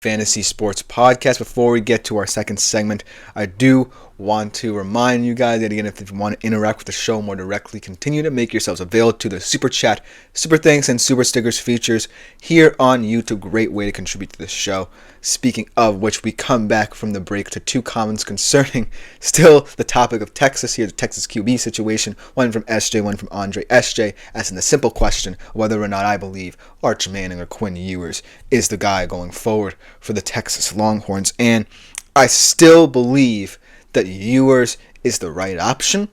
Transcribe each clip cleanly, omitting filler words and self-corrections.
Fantasy Sports Podcast. Before we get to our second segment, I do want to remind you guys that again, if you want to interact with the show more directly, continue to make yourselves available to the Super Chat, Super Thanks, and Super Stickers features here on YouTube. Great way to contribute to the show. Speaking of which, we come back from the break to two comments concerning still the topic of Texas here, the Texas QB situation. One from SJ, one from Andre. SJ asking the simple question whether or not I believe Arch Manning or Quinn Ewers is the guy going forward for the Texas Longhorns. And I still believe that Ewers is the right option,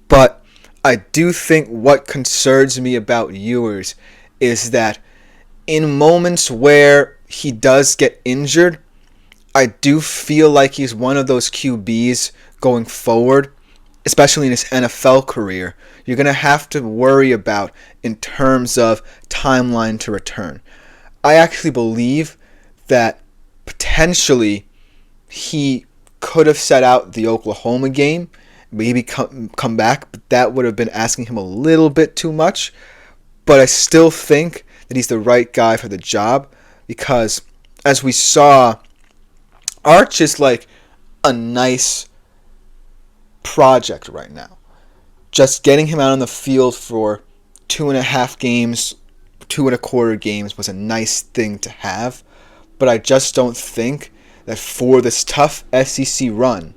but I do think what concerns me about Ewers is that in moments where he does get injured, I do feel like he's one of those QBs going forward, especially in his NFL career, you're going to have to worry about in terms of timeline to return. I actually believe that potentially he could have set out the Oklahoma game, maybe come back, but that would have been asking him a little bit too much. But I still think that he's the right guy for the job because, as we saw, Arch is like a nice project right now. Just getting him out on the field for 2.5 games, 2.25 games was a nice thing to have. But I just don't think that for this tough SEC run,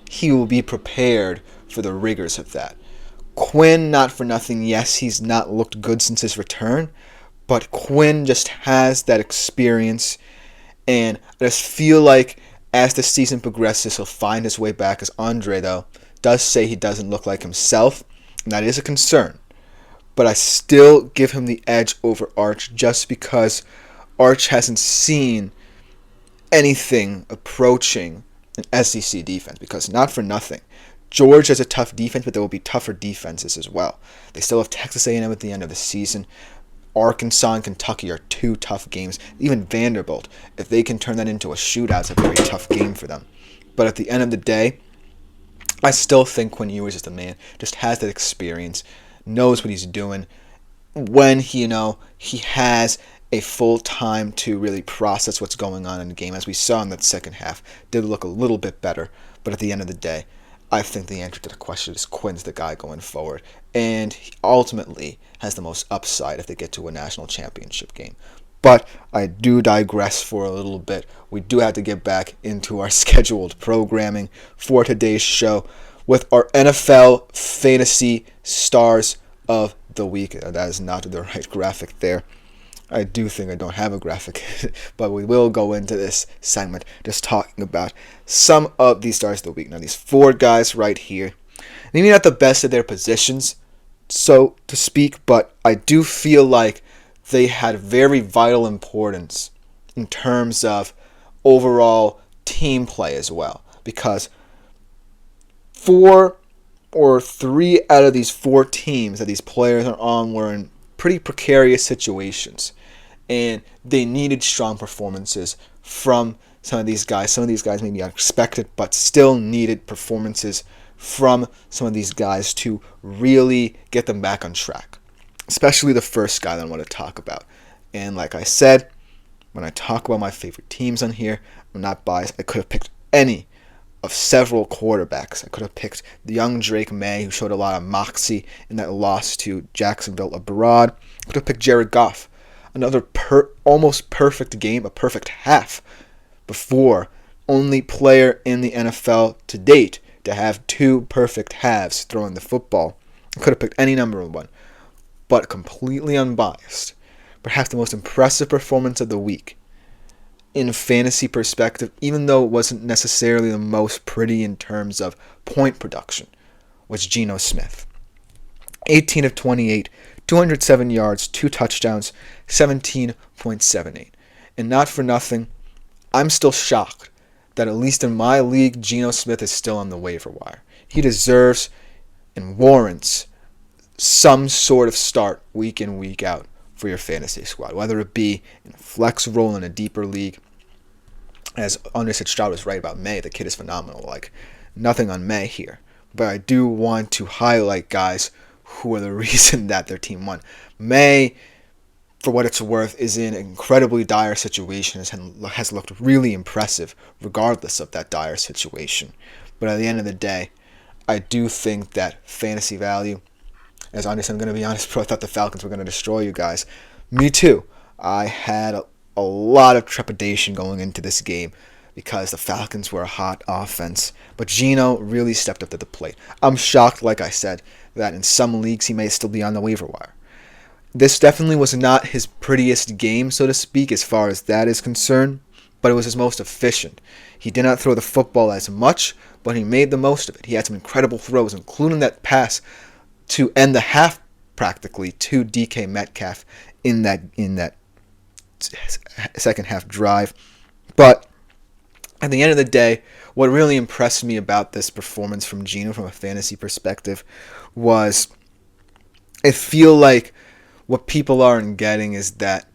he will be prepared for the rigors of that. Quinn, not for nothing, yes, he's not looked good since his return, but Quinn just has that experience, and I just feel like as the season progresses, he'll find his way back, as Andre, though, does say he doesn't look like himself, and that is a concern. But I still give him the edge over Arch just because Arch hasn't seen anything approaching an SEC defense, because not for nothing, Georgia has a tough defense, but there will be tougher defenses as well. They still have Texas A&M at the end of the season. Arkansas and Kentucky are two tough games. Even Vanderbilt, if they can turn that into a shootout, it's a very tough game for them. But at the end of the day, I still think Quinn Ewers is the man. Just has that experience, knows what he's doing. When he has a full time to really process what's going on in the game, as we saw in that second half, did look a little bit better. But at the end of the day, I think the answer to the question is Quinn's the guy going forward, and he ultimately has the most upside if they get to a national championship game. But I do digress for a little bit. We do have to get back into our scheduled programming for today's show with our NFL Fantasy Stars of the Week. That is not the right graphic there. I do think I don't have a graphic, but we will go into this segment just talking about some of these stars of the week. Now, these four guys right here, maybe not the best at their positions, so to speak, but I do feel like they had very vital importance in terms of overall team play as well, because 4 or 3 out of these 4 teams that these players are on were in pretty precarious situations, and they needed strong performances from some of these guys. Some of these guys may be unexpected, but still needed performances from some of these guys to really get them back on track, especially the first guy that I want to talk about. And like I said, when I talk about my favorite teams on here, I'm not biased. I could have picked any of several quarterbacks. I could have picked the young Drake May, who showed a lot of moxie in that loss to Jacksonville abroad. I could have picked Jared Goff, another almost perfect game, a perfect half, before only player in the NFL to date to have 2 perfect halves throwing the football. I could have picked any number of one, but completely unbiased. Perhaps the most impressive performance of the week in fantasy perspective, even though it wasn't necessarily the most pretty in terms of point production, was Geno Smith. 18 of 28, 207 yards, 2 touchdowns, 17.78. And not for nothing, I'm still shocked that at least in my league, Geno Smith is still on the waiver wire. He deserves and warrants some sort of start week in, week out for your fantasy squad, whether it be in a flex role in a deeper league. As Andre said, Stroud was right about May. The kid is phenomenal. Like, nothing on May here. But I do want to highlight guys who are the reason that their team won. May for what it's worth, is in an incredibly dire situation and has looked really impressive regardless of that dire situation. But at the end of the day, I do think that fantasy value, as honest, I'm going to be honest, bro, I thought the Falcons were going to destroy you guys. Me too. I had a lot of trepidation going into this game because the Falcons were a hot offense. But Geno really stepped up to the plate. I'm shocked, like I said, that in some leagues he may still be on the waiver wire. This definitely was not his prettiest game, so to speak, as far as that is concerned, but it was his most efficient. He did not throw the football as much, but he made the most of it. He had some incredible throws, including that pass to end the half practically to DK Metcalf in that second half drive. But at the end of the day, what really impressed me about this performance from Geno from a fantasy perspective was I feel like what people aren't getting is that,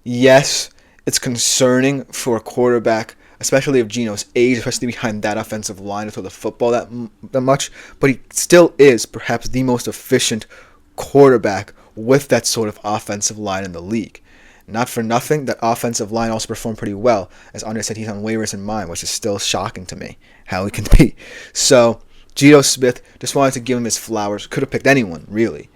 yes, it's concerning for a quarterback, especially of Geno's age, especially behind that offensive line to throw the football that much, but he still is perhaps the most efficient quarterback with that sort of offensive line in the league. Not for nothing, that offensive line also performed pretty well. As Andre said, he's on waivers in mine, which is still shocking to me how he can be. So, Geno Smith, just wanted to give him his flowers. Could have picked anyone, really.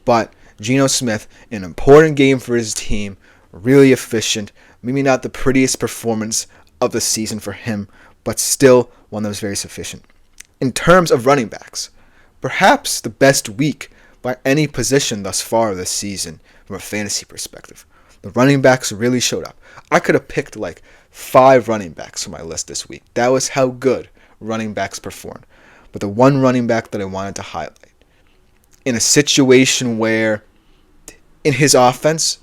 But Geno Smith, an important game for his team, really efficient. Maybe not the prettiest performance of the season for him, but still one that was very sufficient. In terms of running backs, perhaps the best week by any position thus far this season from a fantasy perspective. The running backs really showed up. I could have picked like 5 running backs for my list this week. That was how good running backs performed. But the one running back that I wanted to highlight, in a situation where in his offense,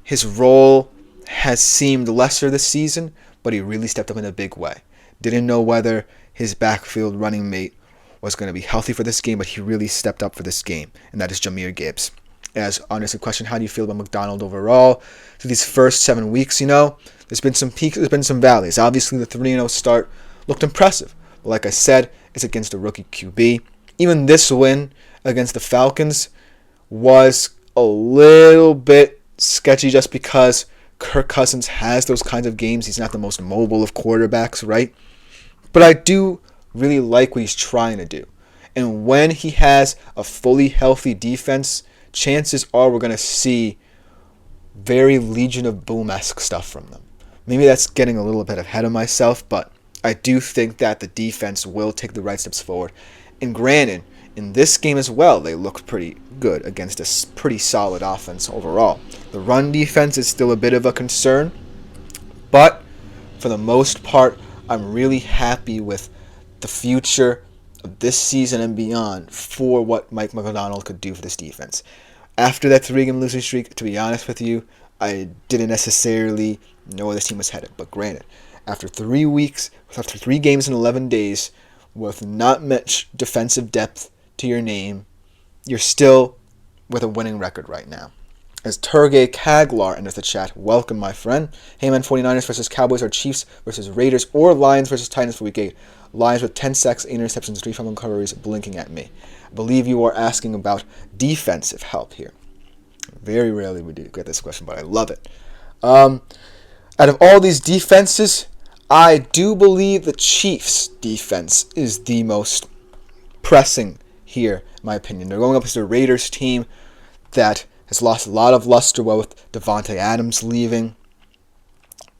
his role has seemed lesser this season, but he really stepped up in a big way. Didn't know whether his backfield running mate was going to be healthy for this game, but he really stepped up for this game, and that is Jahmyr Gibbs. As honest a question, how do you feel about McDonald overall? Through these first 7 weeks, there's been some peaks, there's been some valleys. Obviously, the 3-0 start looked impressive. But like I said, it's against a rookie QB. Even this win against the Falcons was a little bit sketchy just because Kirk Cousins has those kinds of games. He's not the most mobile of quarterbacks, right? But I do really like what he's trying to do. And when he has a fully healthy defense, chances are we're going to see very Legion of Boom-esque stuff from them. Maybe that's getting a little bit ahead of myself, but I do think that the defense will take the right steps forward. And granted, in this game as well, they looked pretty good against a pretty solid offense overall. The run defense is still a bit of a concern, but for the most part, I'm really happy with the future of this season and beyond for what Mike McDonald could do for this defense. After that 3-game losing streak, to be honest with you, I didn't necessarily know where this team was headed. But granted, after 3 games in 11 days, with not much defensive depth to your name, you're still with a winning record right now. As Turgay Kaglar enters the chat, welcome my friend. Hey man, 49ers versus Cowboys or Chiefs versus Raiders or Lions versus Titans for week 8. Lions with 10 sacks, 8 interceptions, 3 fumble recoveries blinking at me. I believe you are asking about defensive help here. Very rarely we do get this question, but I love it. Out of all these defenses, I do believe the Chiefs' defense is the most pressing here, in my opinion. They're going up against the Raiders team that has lost a lot of luster with Devontae Adams leaving.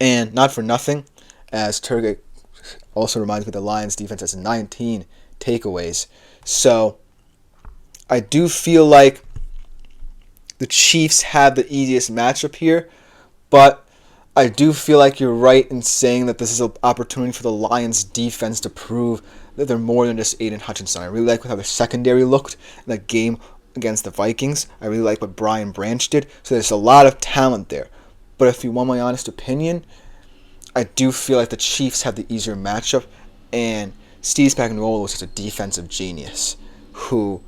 And not for nothing, as Turgay also reminds me the Lions defense has 19 takeaways. So I do feel like the Chiefs have the easiest matchup here, but I do feel like you're right in saying that this is an opportunity for the Lions defense to prove that they're more than just Aiden Hutchinson. I really like how their secondary looked in that game against the Vikings. I really like what Brian Branch did. So there's a lot of talent there. But if you want my honest opinion, I do feel like the Chiefs have the easier matchup, and Steve Spagnuolo is just a defensive genius who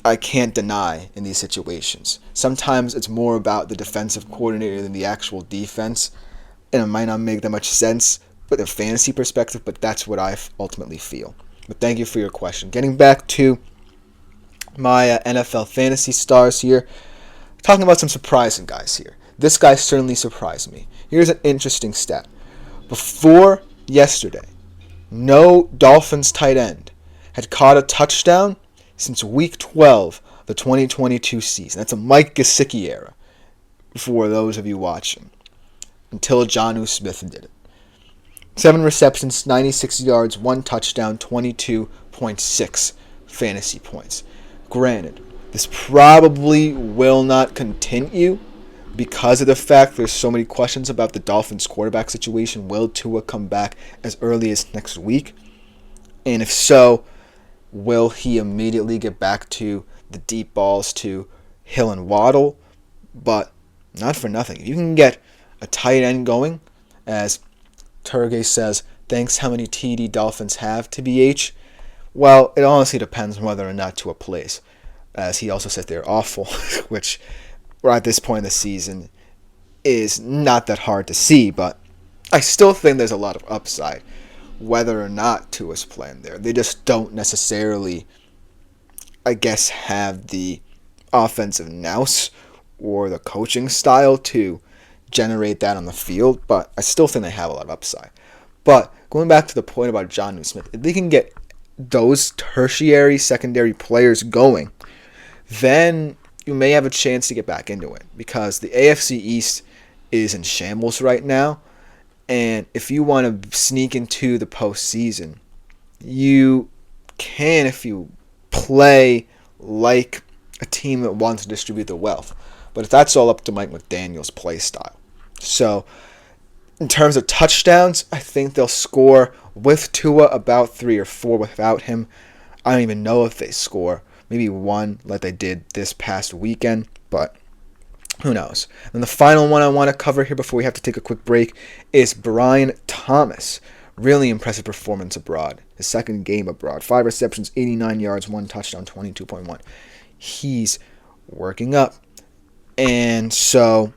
I can't deny in these situations. Sometimes it's more about the defensive coordinator than the actual defense, and it might not make that much sense from a fantasy perspective, but that's what I ultimately feel. But thank you for your question. Getting back to my NFL fantasy stars here, talking about some surprising guys here. this guy certainly surprised me. Here's an interesting stat. Before yesterday, no Dolphins tight end had caught a touchdown since Week 12 of the 2022 season. That's a Mike Gesicki era, for those of you watching, until Jonnu Smith did it. 7 receptions, 96 yards, 1 touchdown, 22.6 fantasy points. Granted, this probably will not continue because of the fact there's so many questions about the Dolphins quarterback situation. Will Tua come back as early as next week? And if so, will he immediately get back to the deep balls to Hill and Waddle? But not for nothing. If you can get a tight end going, as Turgay says, thanks how many TD Dolphins have, TBH. Well, it honestly depends on whether or not Tua plays. As he also said, they're awful, which at this point in the season is not that hard to see, but I still think there's a lot of upside whether or not Tua's playing there. They just don't necessarily, I guess, have the offensive nous or the coaching style to generate that on the field, but I still think they have a lot of upside. But going back to the point about Jonnu Smith, if they can get those tertiary, secondary players going, then you may have a chance to get back into it, because the AFC East is in shambles right now, and if you want to sneak into the postseason, you can if you play like a team that wants to distribute the wealth. But that's all up to Mike McDaniel's play style. So, in terms of touchdowns, I think they'll score with Tua about 3 or 4 without him. I don't even know if they score. Maybe 1 like they did this past weekend, but who knows. And the final one I want to cover here before we have to take a quick break is Brian Thomas. Really impressive performance abroad. His second game abroad. 5 receptions, 89 yards, 1 touchdown, 22.1. He's working up. And so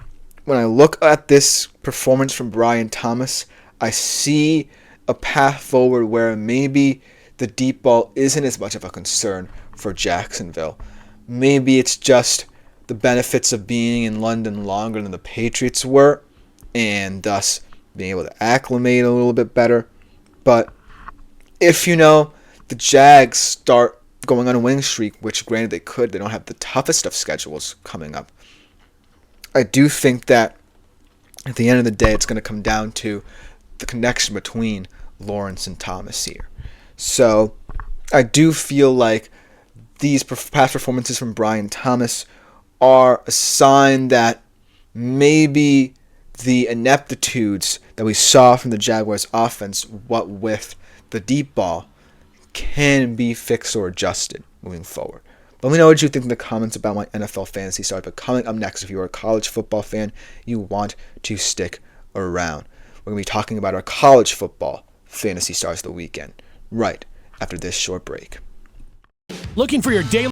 when I look at this performance from Brian Thomas, I see a path forward where maybe the deep ball isn't as much of a concern for Jacksonville. Maybe it's just the benefits of being in London longer than the Patriots were, and thus being able to acclimate a little bit better. But if the Jags start going on a winning streak, which granted they could, they don't have the toughest of schedules coming up. I do think that at the end of the day, it's going to come down to the connection between Lawrence and Thomas here. So I do feel like these past performances from Brian Thomas are a sign that maybe the ineptitudes that we saw from the Jaguars offense, what with the deep ball, can be fixed or adjusted moving forward. Let me know what you think in the comments about my NFL fantasy start. But coming up next, if you're a college football fan, you want to stick around. We're going to be talking about our college football fantasy stars of the weekend right after this short break. Looking for your daily